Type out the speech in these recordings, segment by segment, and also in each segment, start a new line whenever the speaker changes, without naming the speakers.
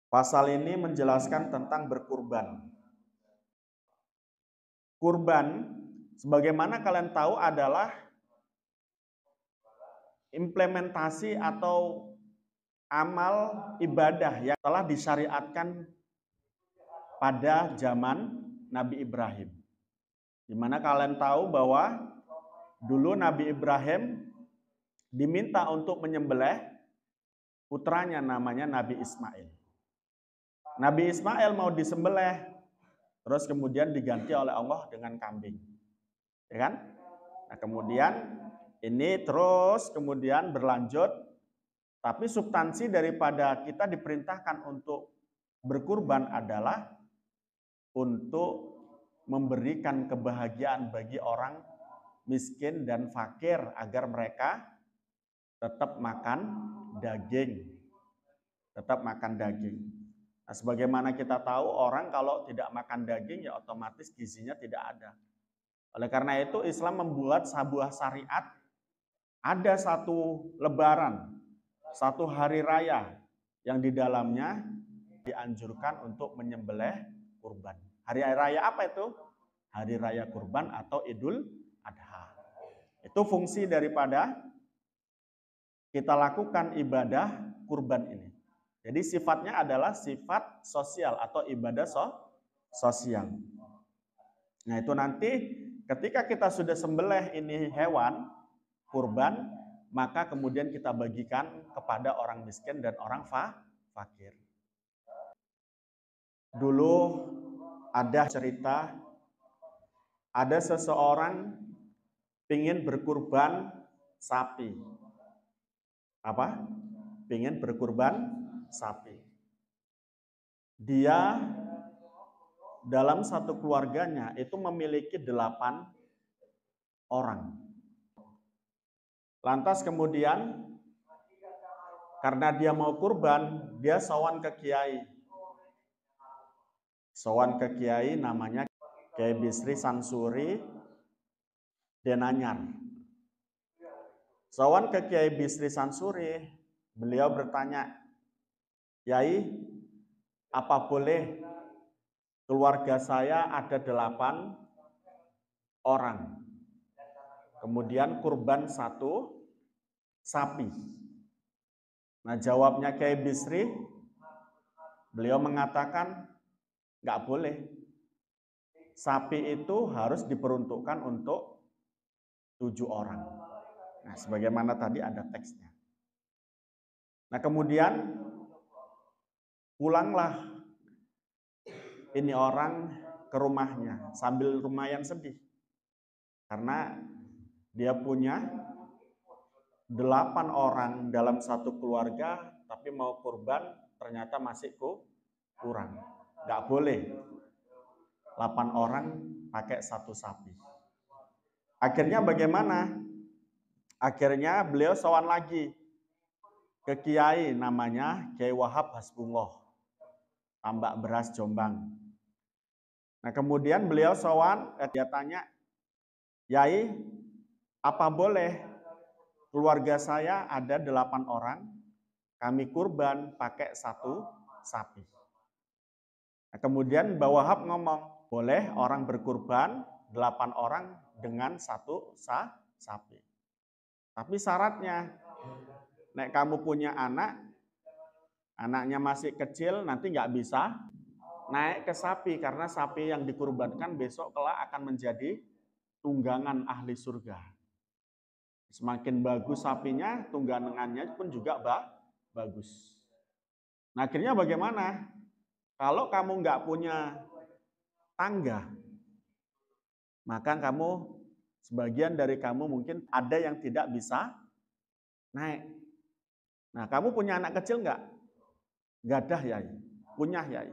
Pasal ini menjelaskan tentang berkurban. Kurban, sebagaimana kalian tahu, adalah implementasi atau amal ibadah yang telah disyariatkan pada zaman Nabi Ibrahim. Di mana kalian tahu bahwa dulu Nabi Ibrahim diminta untuk menyembelih putranya namanya Nabi Ismail. Nabi Ismail mau disembelih, terus kemudian diganti oleh Allah dengan kambing. Ya kan? Nah, kemudian ini terus kemudian berlanjut, tapi substansi daripada kita diperintahkan untuk berkurban adalah untuk memberikan kebahagiaan bagi orang miskin dan fakir agar mereka tetap makan daging. Tetap makan daging. Nah, sebagaimana kita tahu, orang kalau tidak makan daging ya otomatis gizinya tidak ada. Oleh karena itu Islam membuat sebuah syariat, ada satu lebaran, satu hari raya yang di dalamnya dianjurkan untuk menyembelih kurban. Hari raya apa itu? Hari raya kurban atau Idul Adha. Itu fungsi daripada kita lakukan ibadah kurban ini. Jadi sifatnya adalah sifat sosial atau ibadah sosial. Nah, itu nanti ketika kita sudah sembelih ini hewan kurban, maka kemudian kita bagikan kepada orang miskin dan orang fakir. Dulu ada cerita, ada seseorang ingin berkurban sapi. Apa? Ingin berkurban sapi. Dia dalam satu keluarganya itu memiliki 8 orang. Lantas kemudian karena dia mau kurban, dia sowan ke kiai. Sowan ke kiai namanya Kiai Bisri Sansuri Denanyar. Sowan ke Kiai Bisri Sansuri, beliau bertanya, "Yai, apa boleh keluarga saya ada 8 orang. Kemudian kurban 1 sapi." Nah, jawabnya Kiai Bisri, beliau mengatakan, "Nggak boleh. Sapi itu harus diperuntukkan untuk 7 orang." Nah, sebagaimana tadi ada teksnya. Nah, kemudian pulanglah ini orang ke rumahnya sambil lumayan sedih. Karena dia punya 8 orang dalam satu keluarga, tapi mau kurban ternyata masih kurang. Nggak boleh 8 orang pakai 1 sapi. Akhirnya bagaimana? Akhirnya beliau sowan lagi ke kiai namanya Kiai Wahab Hasbullah, Tambak Beras Jombang. Nah, kemudian beliau sowan, dia tanya, "Yai, apa boleh keluarga saya ada 8 orang, kami kurban pakai 1 sapi?" Nah, kemudian Mbah Wahab ngomong, "Boleh orang berkurban 8 orang dengan 1 sapi. Tapi syaratnya, nek kamu punya anak, anaknya masih kecil, nanti nggak bisa naik ke sapi, karena sapi yang dikurbankan besok kelak akan menjadi tunggangan ahli surga. Semakin bagus sapinya, tunggangannya pun juga bagus." Nah, akhirnya bagaimana? Kalau kamu nggak punya tangga, maka sebagian dari kamu mungkin ada yang tidak bisa naik. Nah, kamu punya anak kecil nggak? Nggak ada, Yai. Punya, Yai.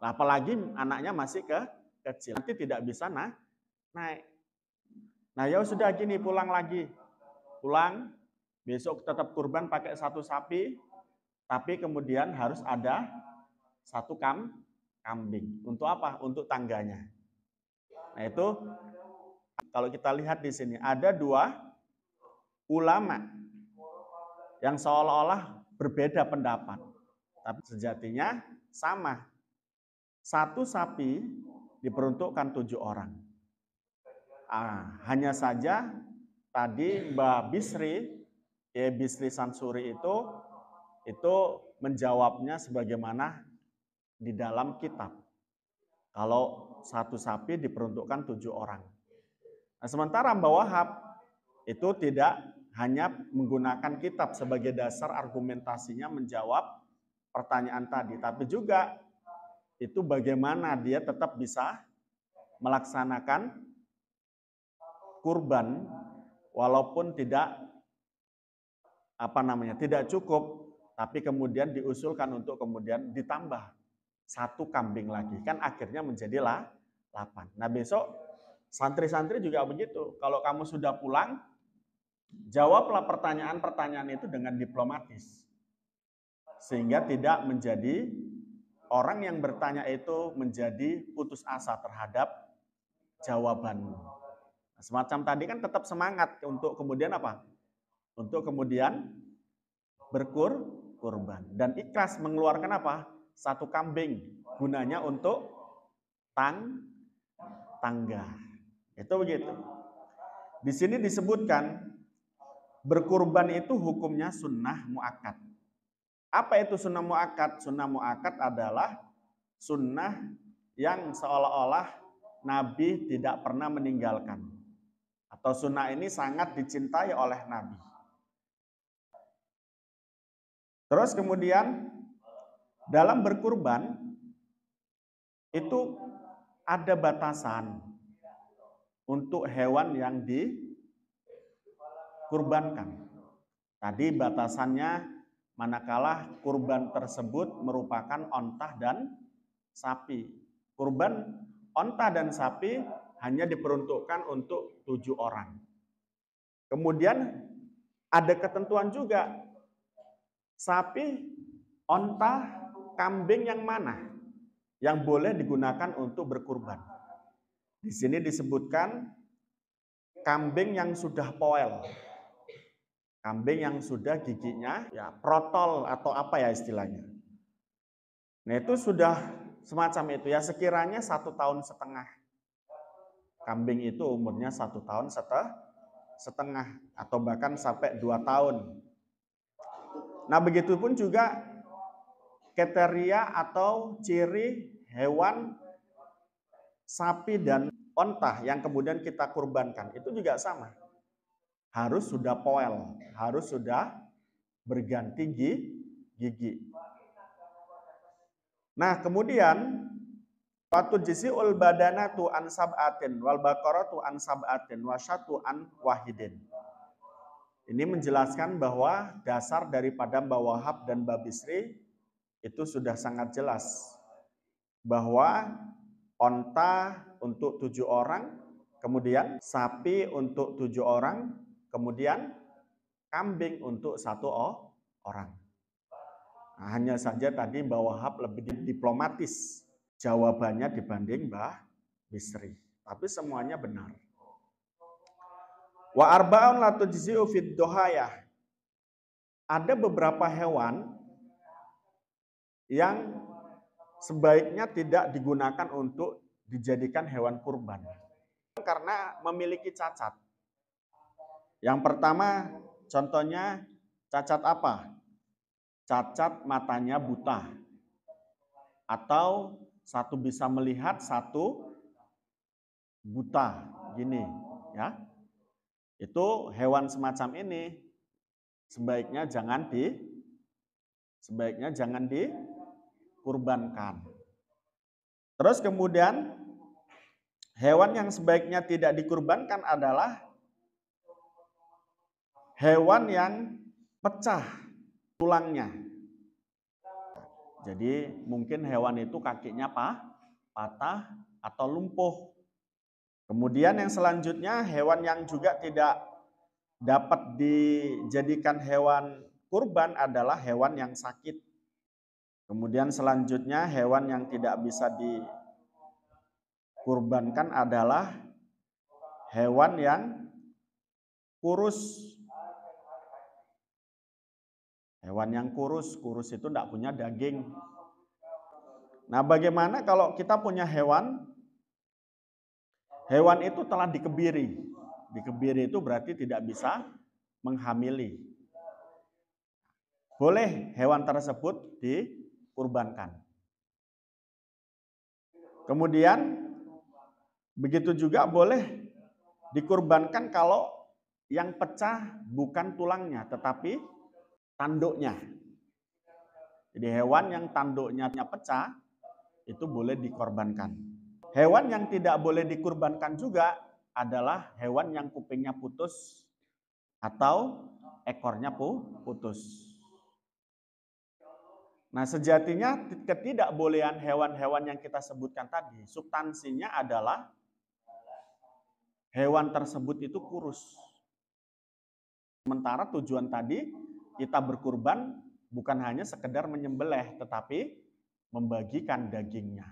Nah, apalagi anaknya masih kecil, nanti tidak bisa naik. Nah, ya sudah gini, pulang lagi. Pulang, besok tetap kurban pakai 1 sapi, tapi kemudian harus ada 1 kambing. Untuk apa? Untuk tangganya. Nah, itu kalau kita lihat di sini ada 2 ulama yang seolah-olah berbeda pendapat. Tapi sejatinya sama. Satu sapi diperuntukkan 7 orang. Hanya saja tadi Mbak Bisri, Bisri Sansuri itu menjawabnya sebagaimana di dalam kitab. Kalau satu sapi diperuntukkan 7 orang. Nah, sementara Mbak Wahab itu tidak hanya menggunakan kitab sebagai dasar argumentasinya menjawab pertanyaan tadi, tapi juga itu bagaimana dia tetap bisa melaksanakan kurban walaupun tidak tidak cukup, tapi kemudian diusulkan untuk kemudian ditambah satu kambing lagi, kan akhirnya menjadi 8. Nah, besok santri-santri juga begitu. Kalau kamu sudah pulang, jawablah pertanyaan-pertanyaan itu dengan diplomatis. Sehingga tidak menjadi orang yang bertanya itu menjadi putus asa terhadap jawabanmu. Nah, semacam tadi kan tetap semangat untuk kemudian apa? Untuk kemudian berkurban dan ikhlas mengeluarkan apa? Satu kambing, gunanya untuk tangga. Itu begitu. Di sini disebutkan berkurban itu hukumnya sunnah muakkad. Apa itu sunnah muakkad? Sunnah muakkad adalah sunnah yang seolah-olah Nabi tidak pernah meninggalkan. Atau sunnah ini sangat dicintai oleh Nabi. Terus kemudian dalam berkurban itu ada batasan untuk hewan yang dikurbankan. Tadi batasannya manakala kurban tersebut merupakan onta dan sapi. Kurban onta dan sapi hanya diperuntukkan untuk 7 orang. Kemudian ada ketentuan juga. Sapi, onta, kambing yang mana yang boleh digunakan untuk berkurban? Di sini disebutkan kambing yang sudah poel. Kambing yang sudah giginya ya protol atau apa ya istilahnya. Nah, itu sudah semacam itu ya, sekiranya 1,5 tahun. Kambing itu umurnya 1,5 tahun atau bahkan sampai 2 tahun. Nah, begitupun juga kriteria atau ciri hewan sapi dan onta yang kemudian kita kurbankan itu juga sama. Harus sudah poel, harus sudah berganti gigi. Nah, kemudian waktu jisiul badanatu an sab'atin wal baqaratu an sab'atin wa syatu an wahidin. Ini menjelaskan bahwa dasar daripada Mbak Wahab dan Mbak Bisri itu sudah sangat jelas. Bahwa onta untuk 7 orang, kemudian sapi untuk 7 orang, kemudian kambing untuk 1 orang. Nah, hanya saja tadi Mbak Wahab lebih diplomatis jawabannya dibanding Mbak Bisri. Tapi semuanya benar. Wa arba'un la tujzi'u fid dohayah. Ada beberapa hewan yang sebaiknya tidak digunakan untuk dijadikan hewan kurban. Karena memiliki cacat. Yang pertama contohnya cacat apa? Cacat matanya buta. Atau satu bisa melihat, satu buta. Gini ya. Itu hewan semacam ini sebaiknya jangan dikurbankan. Terus kemudian hewan yang sebaiknya tidak dikurbankan adalah hewan yang pecah tulangnya. Jadi mungkin hewan itu kakinya patah atau lumpuh. Kemudian yang selanjutnya hewan yang juga tidak dapat dijadikan hewan kurban adalah hewan yang sakit. Kemudian selanjutnya hewan yang tidak bisa dikurbankan adalah hewan yang kurus. Hewan yang kurus, kurus itu tidak punya daging. Nah, bagaimana kalau kita punya hewan? Hewan itu telah dikebiri. Dikebiri itu berarti tidak bisa menghamili. Boleh hewan tersebut dikurbankan. Kemudian begitu juga boleh dikurbankan kalau yang pecah bukan tulangnya tetapi tanduknya. Jadi hewan yang tanduknya pecah itu boleh dikorbankan. Hewan yang tidak boleh dikurbankan juga adalah hewan yang kupingnya putus atau ekornya putus. Nah, sejatinya ketidakbolehan hewan-hewan yang kita sebutkan tadi, substansinya adalah hewan tersebut itu kurus. Sementara tujuan tadi kita berkurban bukan hanya sekedar menyembelih, tetapi membagikan dagingnya.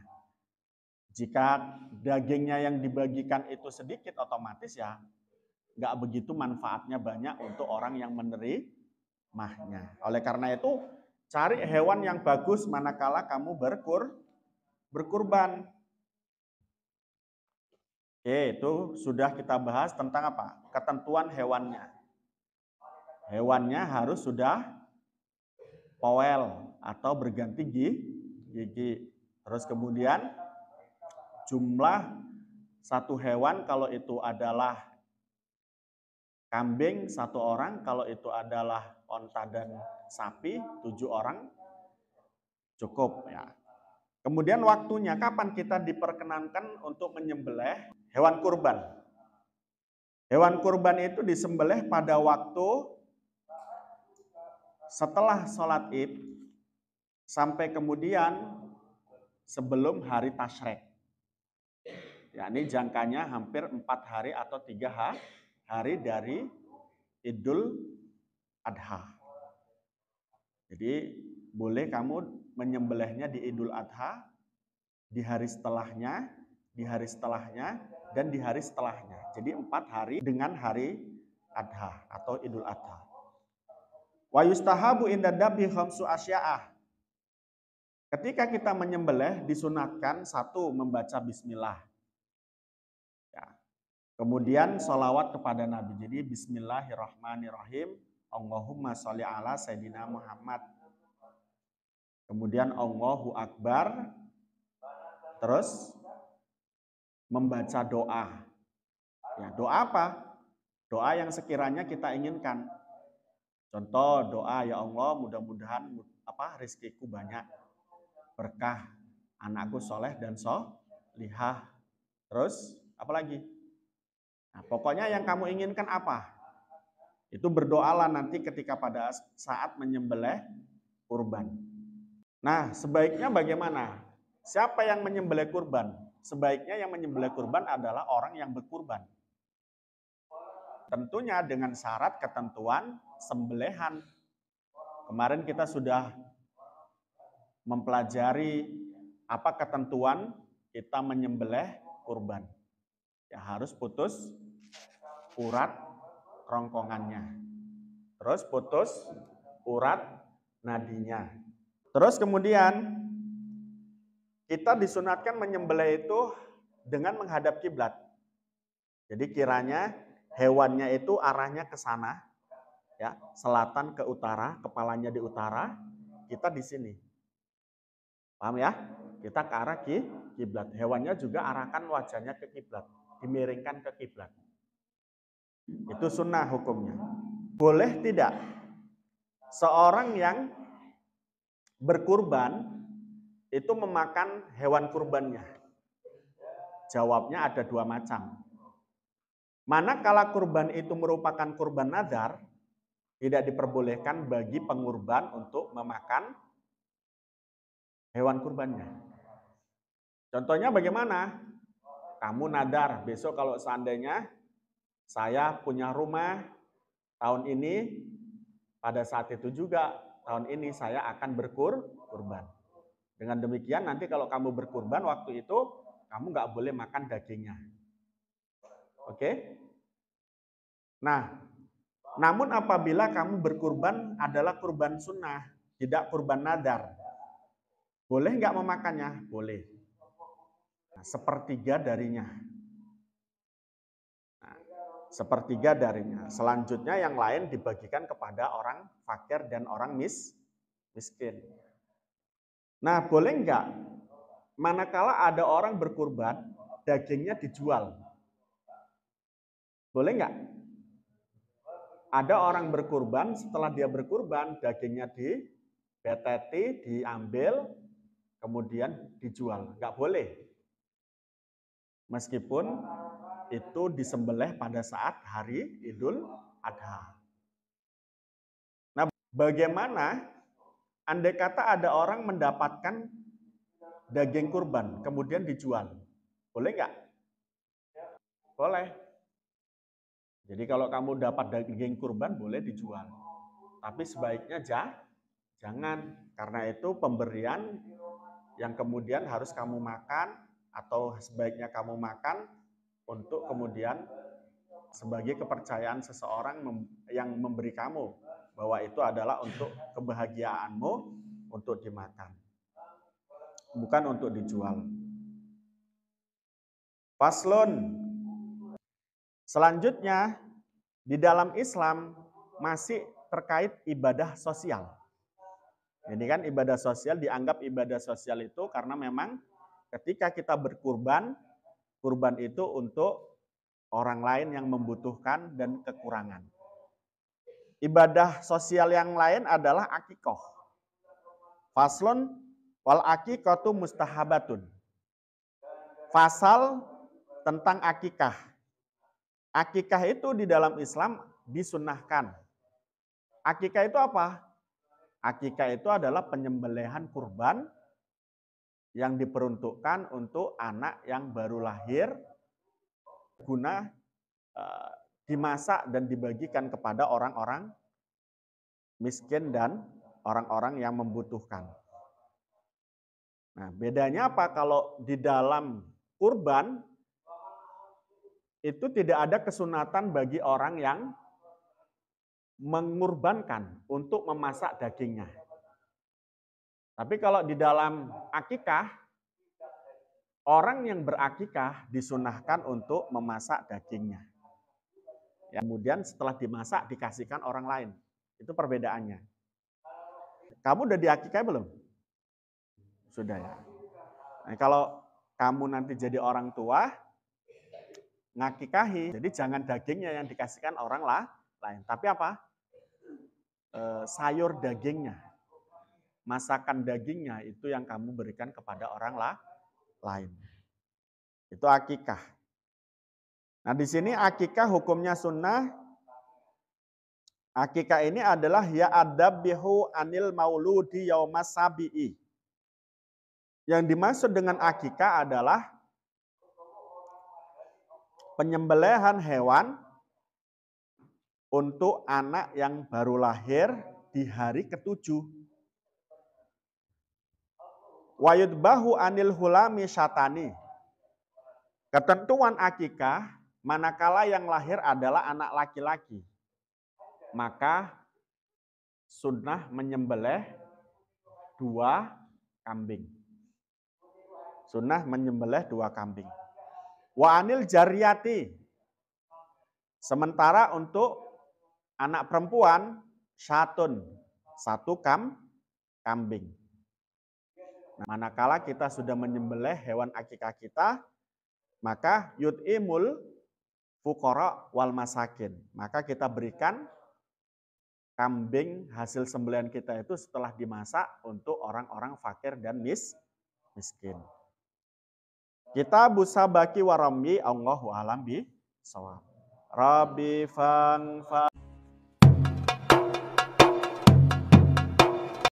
Jika dagingnya yang dibagikan itu sedikit, otomatis ya nggak begitu manfaatnya banyak untuk orang yang menerimanya. Oleh karena itu, cari hewan yang bagus manakala kamu berkurban. Oke, itu sudah kita bahas tentang apa? Ketentuan hewannya. Hewannya harus sudah powel atau berganti gigi. Terus kemudian jumlah satu hewan kalau itu adalah kambing 1 orang, kalau itu adalah onta dan sapi 7 orang cukup ya. Kemudian waktunya kapan kita diperkenankan untuk menyembelih hewan kurban? Hewan kurban itu disembelih pada waktu setelah sholat Id sampai kemudian sebelum hari Tasyrik. Ya, ini jangkanya hampir 4 hari atau 3 hari dari Idul Adha. Jadi boleh kamu menyembelihnya di Idul Adha, di hari setelahnya, di hari setelahnya, dan di hari setelahnya. Jadi 4 hari dengan hari Adha atau Idul Adha. Wa yustahabu inda dabhi khamsu asya'ah. Ketika kita menyembelih disunatkan 1 membaca bismillah. Ya. Kemudian sholawat kepada Nabi. Jadi bismillahirrahmanirrahim. Allahumma sholli ala Sayyidina Muhammad. Kemudian Allahu Akbar. Terus membaca doa. Ya, doa apa? Doa yang sekiranya kita inginkan. Contoh doa, ya Allah mudah-mudahan rezekiku banyak, berkah, anakku soleh dan solihah. Terus apa lagi? Nah, pokoknya yang kamu inginkan apa? Itu berdoalah nanti ketika pada saat menyembelih kurban. Nah, sebaiknya bagaimana? Siapa yang menyembelih kurban? Sebaiknya yang menyembelih kurban adalah orang yang berkurban. Tentunya dengan syarat ketentuan sembelihan. Kemarin kita sudah mempelajari apa ketentuan kita menyembelih kurban. Ya harus putus urat kerongkongannya. Terus putus urat nadinya. Terus kemudian kita disunatkan menyembelih itu dengan menghadap kiblat. Jadi kiranya hewannya itu arahnya ke sana, ya, selatan ke utara, kepalanya di utara, kita di sini. Paham ya? Kita ke arah kiblat. Hewannya juga arahkan wajahnya ke kiblat, dimiringkan ke kiblat. Itu sunnah hukumnya. Boleh tidak seorang yang berkurban itu memakan hewan kurbannya? Jawabnya ada 2 macam. Manakala kurban itu merupakan kurban nadar, tidak diperbolehkan bagi pengurban untuk memakan hewan kurbannya. Contohnya bagaimana? Kamu nadar, besok kalau seandainya saya punya rumah tahun ini, pada saat itu juga tahun ini saya akan berkurban. Dengan demikian nanti kalau kamu berkurban waktu itu, kamu nggak boleh makan dagingnya. Oke? Nah, Namun apabila kamu berkurban adalah kurban sunnah, tidak kurban nadar, boleh nggak memakannya? Boleh. Nah, sepertiga darinya. Nah, sepertiga darinya. Selanjutnya yang lain dibagikan kepada orang fakir dan orang miskin. Nah, boleh nggak? Manakala ada orang berkurban, dagingnya dijual. Boleh nggak? Ada orang berkurban, setelah dia berkurban, dagingnya dibeteti, diambil, kemudian dijual. Nggak boleh. Meskipun itu disembelih pada saat hari Idul Adha. Nah, bagaimana andai kata ada orang mendapatkan daging kurban, kemudian dijual? Boleh nggak? Boleh. Jadi kalau kamu dapat daging kurban, boleh dijual. Tapi sebaiknya jangan. Karena itu pemberian yang kemudian harus kamu makan, atau sebaiknya kamu makan untuk kemudian sebagai kepercayaan seseorang yang memberi kamu, bahwa itu adalah untuk kebahagiaanmu untuk dimakan, bukan untuk dijual. Faslun. Selanjutnya, di dalam Islam masih terkait ibadah sosial. Ini kan ibadah sosial, dianggap ibadah sosial itu karena memang ketika kita berkurban, kurban itu untuk orang lain yang membutuhkan dan kekurangan. Ibadah sosial yang lain adalah akikoh. Faslun wal akikotu mustahabatun. Fasal tentang akikah. Akikah itu di dalam Islam disunnahkan. Akikah itu apa? Akikah itu adalah penyembelihan kurban yang diperuntukkan untuk anak yang baru lahir guna dimasak dan dibagikan kepada orang-orang miskin dan orang-orang yang membutuhkan. Nah, bedanya apa kalau di dalam kurban itu tidak ada kesunatan bagi orang yang mengurbankan untuk memasak dagingnya. Tapi kalau di dalam akikah, orang yang berakikah disunahkan untuk memasak dagingnya. Ya, kemudian setelah dimasak dikasihkan orang lain. Itu perbedaannya. Kamu udah diakikah belum? Sudah ya. Nah, kalau kamu nanti jadi orang tua, ngakikahi, jadi jangan dagingnya yang dikasihkan orang lain. Tapi apa? Sayur dagingnya, masakan dagingnya itu yang kamu berikan kepada orang lain. Itu akikah. Nah, di sini akikah hukumnya sunnah. Akikah ini adalah ya adabbihu anil mauludi yaumas sabi'i. Yang dimaksud dengan akikah adalah penyembelihan hewan untuk anak yang baru lahir di hari ke-7. Wa yudbahu anil hulami syatani. Ketentuan akikah manakala yang lahir adalah anak laki-laki, maka sunnah menyembelih 2 kambing. Sunnah menyembelih 2 kambing. Wa anil jariyati. Sementara untuk anak perempuan syatun, 1 kambing. Nah, manakala kita sudah menyembelih hewan akikah kita, maka yut'imul fuqara wal masakin. Maka kita berikan kambing hasil sembelihan kita itu setelah dimasak untuk orang-orang fakir dan miskin. Kita busa baki warambi Allahu alam bi shawab. Rabbi